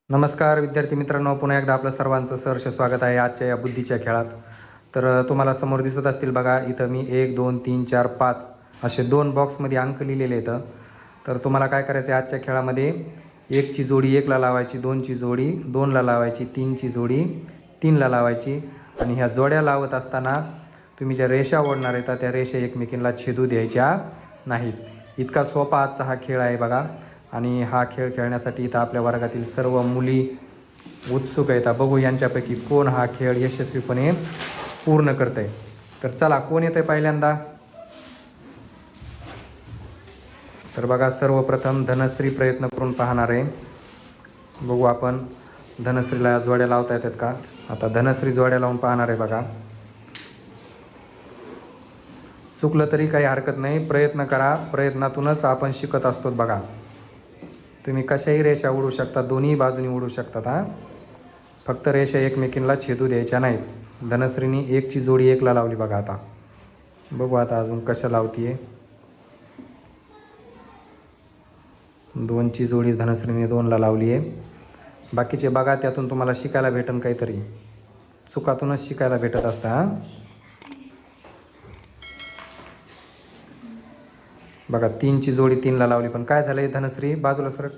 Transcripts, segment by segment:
नमस्कार विद्यार्थी मित्रांनो, पुन्हा एकदा आपलं सर्वांचं सहर्ष स्वागत आहे आजच्या या बुद्धीच्या खेळात. तर तुम्हाला समोर दिसत असतील बघा, इथं मी 1 2 3 4 5 असे 2 बॉक्समध्ये अंक लिहिलेले आहेत. तर तुम्हाला काय करायचं आहे आजच्या खेळामध्ये, 1ची जोडी 1ला लावायची, 2ची जोडी 2ला लावायची, 3ची जोडी 3ला लावायची. आणि ह्या जोड्या लावत असताना तुम्ही ज्या रेषा ओढणार आहेत त्या रेषा एकमेकींना छेदू द्यायच्या नाहीत. इतका सोपा आजचा हा खेळ आहे बघा. आणि हा खेळ खेळण्यासाठी इथं आपल्या वर्गातील सर्व मुली उत्सुक आहेत. बघू यांच्यापैकी कोण हा खेळ यशस्वीपणे पूर्ण करत आहे. तर चला, कोण येत आहे पहिल्यांदा? तर बघा, सर्वप्रथम धनश्री प्रयत्न करून पाहणार आहे. बघू आपण धनश्रीला जोड्या लावता येतात का. आता धनश्री जोड्या लावून पाहणार आहे बघा. चुकलं तरी काही हरकत नाही, प्रयत्न करा. प्रयत्नातूनच आपण शिकत असतो बघा. तुम्ही कशाही रेषा उडू शकता, दोन्ही बाजूनी उडू शकतात. फक्त रेषा एकमेकींना छेदू द्यायच्या नाहीत. धनश्रीनी 1ची जोडी 1ला लावली बघा. आता बघू आता अजून कशा लावतीये. 2ची जोडी धनश्रीने 2ला लावली आहे. बाकीचे बघा, त्यातून तुम्हाला शिकायला भेटन काहीतरी. चुकातूनच शिकायला भेटत असतं. बघा, 3ची जोडी 3ला लावली, पण काय झालंय धनश्री बाजूला सरक,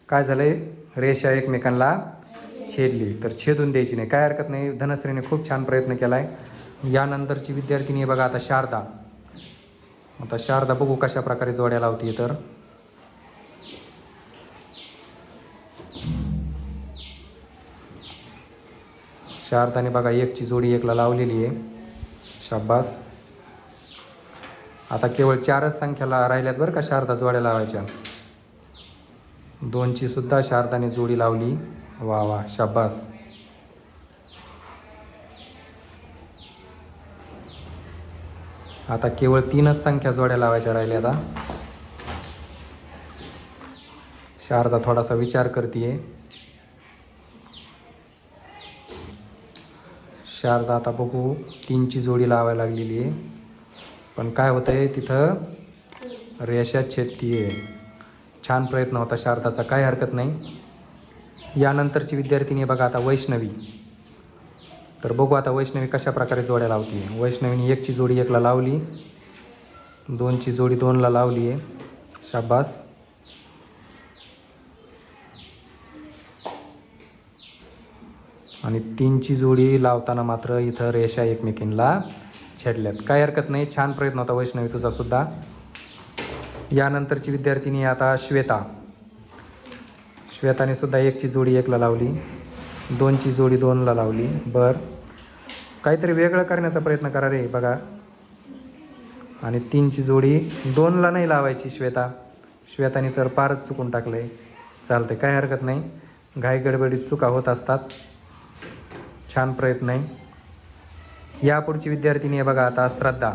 काय झालंय, रेषा एकमेकांना छेदली. तर छेदून द्यायची नाही, काय हरकत नाही. धनश्रीने खूप छान प्रयत्न केला आहे. यानंतरची विद्यार्थिनी बघा आता शारदा. आता शारदा बघू कशा प्रकारे जोड्या लावते. तर शारदाने बघा 1ची जोडी 1ला लावलेली आहे. शाबास. आता केवळ 4च संख्याला राहिल्यात बरं का शारदा जोड्या लावायच्या. 2ची सुद्धा शारदाने जोडी लावली. वा वा, शाबास. आता केवळ 3च संख्या जोड्या लावायच्या राहिल्या. आता शारदा थोडासा विचार करते. शारदा आता बघू 3ची जोडी लावायला लागलेली आहे, पण काय होतंय तिथं रेषा छेदतीये. छान प्रयत्न होता शारदाचा, काही हरकत नाही. यानंतरची विद्यार्थिनी बघा आता वैष्णवी. तर बघू आता वैष्णवी कशा प्रकारे जोड्या लावते. वैष्णवीने 1ची जोडी 1ला लावली, 2ची जोडी 2ला लावली आहे. शाबास. आणि 3ची जोडी लावताना मात्र इथं रेषा एकमेकींना छेडल्यात. काही हरकत नाही, छान प्रयत्न होता वैष्णवी तुझा सुद्धा. यानंतरची विद्यार्थिनी आता श्वेता. श्वेताने सुद्धा 1ची जोडी 1ला लावली, 2ची जोडी 2ला लावली. बरं, काहीतरी वेगळं करण्याचा प्रयत्न करा रे बघा. आणि 3ची जोडी 2ला नाही लावायची श्वेताने तर फारच चुकून टाकलंय. चालतंय, काही हरकत नाही. घाई गडबडीत चुका होत असतात. छान प्रयत्न आहे. यापुढची विद्यार्थिनी आहे बघा आता श्रद्धा.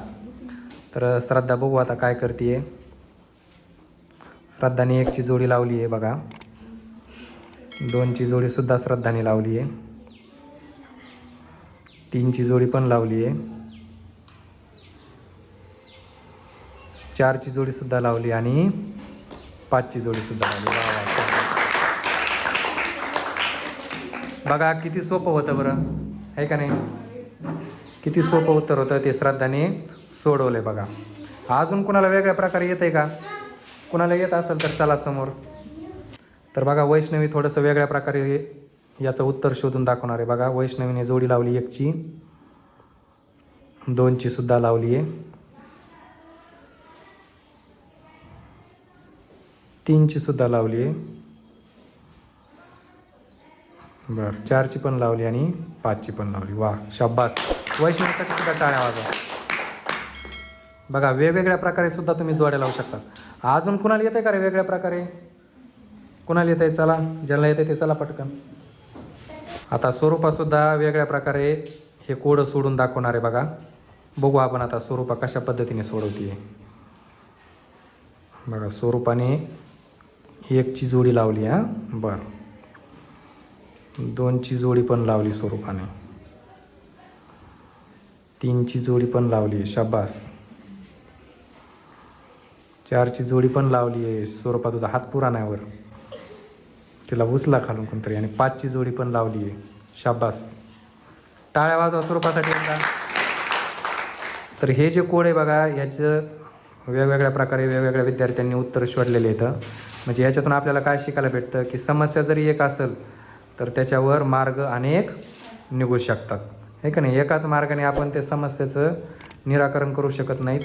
तर श्रद्धा बघू आता काय करते. श्रद्धाने 1ची जोडी लावली आहे बघा, 2ची जोडी सुद्धा श्रद्धाने लावली आहे, 3ची जोडी पण लावली आहे, 4ची जोडी सुद्धा लावली आणि 5ची जोडी सुद्धा लावली. बघा किती सोपं होतं बरं, आहे का नाही. किती सोपं उत्तर होतं ते श्रद्धाने सोडवलं बघा. अजून कुणाला वेगळ्या प्रकारे येत आहे का? कुणाला येत असेल तर चला समोर. तर बघा वैष्णवी थोडंसं वेगळ्या प्रकारे याचं उत्तर शोधून दाखवणार आहे बघा. वैष्णवीने जोडी लावली 1ची, 2ची सुद्धा लावली आहे, 3ची सुद्धा लावली आहे. बरं, 4ची पण लावली आणि 5ची पण लावली. वा, शाबास. वैष्णवीसाठी सुद्धा टाळ्या वाजवा. बघा वेगवेगळ्या प्रकारे सुद्धा तुम्ही जोड्या लावू शकता. अजून कुणाला येत आहे का रे वेगळ्या प्रकारे? कुणाला येत आहे? चला, ज्याला येत आहे ते चला पटकन. आता स्वरूपासुद्धा वेगळ्या प्रकारे हे कोड सोडून दाखवणार आहे बघा. बघू आपण आता स्वरूपा कशा पद्धतीने सोडवते. बघा, स्वरूपाने 1ची जोडी लावली. बरं, 2ची जोडी पण लावली स्वरूपाने, 3ची जोडी पण लावली. शाबास. 4ची जोडी पण लावली आहे. स्वरूपा तुझा हात पुरा नाही वर. तिला उचला खालून कोणतरी आणि 5ची जोडी पण लावली आहे. शाबास. टाळ्या वाजवा स्वरूपासाठी एकदा. तर हे जे कोड आहे बघा, याचं वेगवेगळ्या प्रकारे वेगवेगळ्या विद्यार्थ्यांनी उत्तर शोधलेले आहेत. म्हणजे याच्यातून आपल्याला काय शिकायला भेटतं की समस्या जरी एक असेल तर त्याच्यावर मार्ग अनेक निघू शकतात, हे का नाही. एकाच मार्गाने आपण त्या समस्येचं निराकरण करू शकत नाहीत.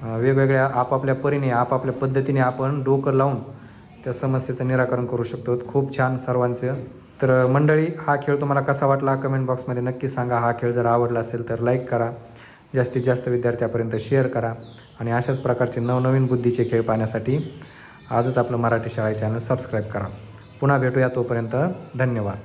वेगवेगळ्या आपापल्या परीने आपापल्या पद्धतीने आपण डोकं लावून त्या समस्येचं निराकरण करू शकतो. खूप छान सर्वांचं. तर मंडळी, हा खेळ तुम्हाला कसा वाटला कमेंट बॉक्समध्ये नक्की सांगा. हा खेळ जर आवडला असेल तर लाईक करा, जास्तीत जास्त विद्यार्थ्यापर्यंत शेअर करा आणि अशाच प्रकारचे नवनवीन बुद्धीचे खेळ पाहण्यासाठी आजच आपलं मराठी शाळा चॅनल सबस्क्राईब करा. पुन्हा भेटूया, तोपर्यंत धन्यवाद.